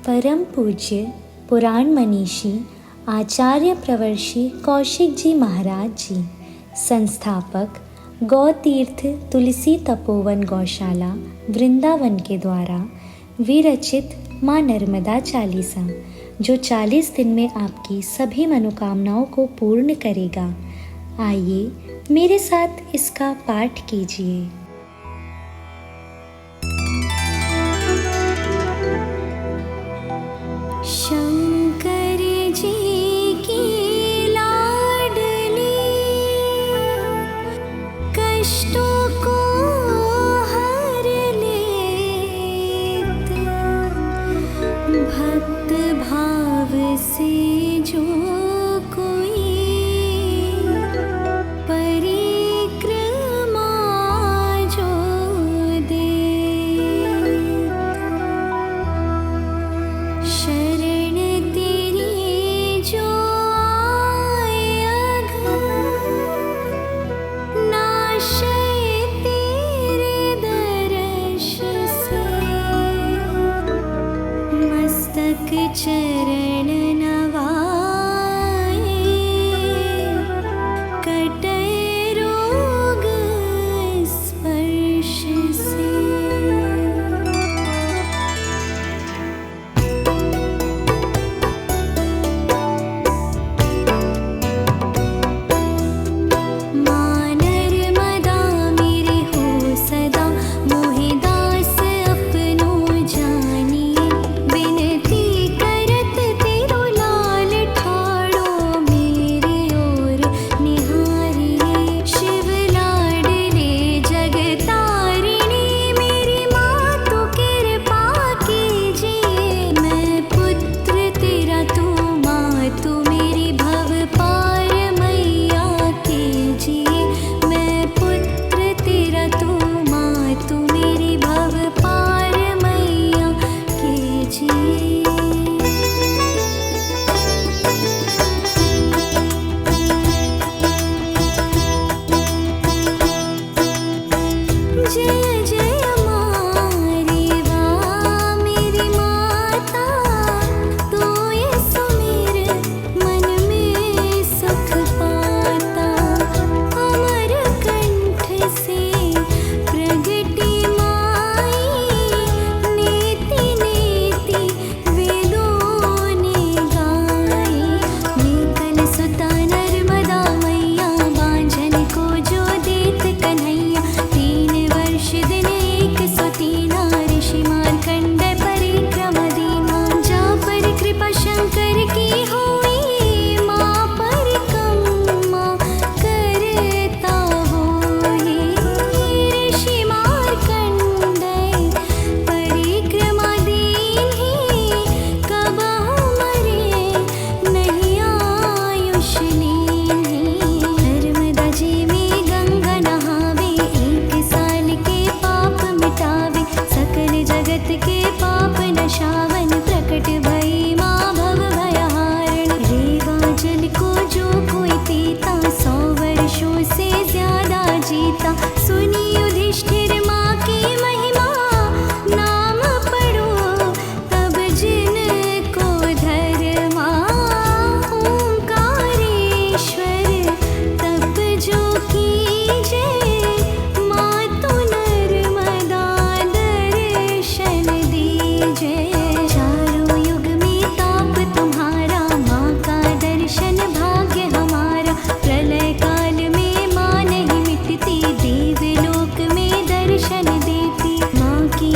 परम पूज्य पुराण मनीषी आचार्य प्रवर्षी कौशिक जी महाराज जी, संस्थापक गौ तीर्थ तुलसी तपोवन गौशाला वृंदावन के द्वारा विरचित माँ नर्मदा चालीसा, जो 40 दिन में आपकी सभी मनोकामनाओं को पूर्ण करेगा। आइए मेरे साथ इसका पाठ कीजिए। शंकर जी की लाडली, कष्टों को हर लेत, भक्त भाव से जो कोई परिक्रमा जो दे, शरण तेरी जो आए अघ, नाशे तेरे दर्श से, मस्तक चरण नवाए, कटे रोग स्पर्श से। माँ नर्मदा मेरी हो सदा, मोहि दास अपनो जानिए, बिनती करत तेरो लाल ठाड़ो मेरी ओर निहारिए। शिव लाडले जगतारिणी मेरी माँ तो कृपा कीजिए, मैं पुत्र तेरा तू माँ तू मेरी भव पार मैया कीजिए, मैं पुत्र तेरा तू माँ तू मेरी भव पार मैया कीजिए। जय जय मारी वाह मेरी माता, तू ये सुमिर मन में सुख पाता। अमर कंठ से प्रगटी माई, नेति नेति वेदों ने गाई। नेतन सुता नर्मदा मैया, बांझन को जो देत कन्हैया। 3 वर्ष दिन एक सुतीना, ऋषि मार्कंड परिक्रमा दीना। जा पर कृपा शंकर की होई, माँ परिक्रमा करता होई। ऋषि मार्कंड परिक्रमा दीन्ही, कबहु मरे नहीं आयुष लीन्ही। नर्मदा जी में गंगा नहावे, 1 साल के पाप मिटावे। सकल जगत के पाप नशावन, प्रकट भई माँ भव भयहारण। रेवा जल को जो कोई पीता, 100 वर्षों से ज्यादा जीता। सुनी युधिष्ठिर माँ की महिमा, नाम पढ़ो तब जिन को धर्मा। ओंकारेश्वर तप जो कीजे, माँ तू नर्मदा दर्शन दीजे। चारों युग में ताप तुम्हारा, माँ का दर्शन भाग्य हमारा। प्रलय काल में माँ नहीं मिटती, देवलोक में दर्शन देती। माँ की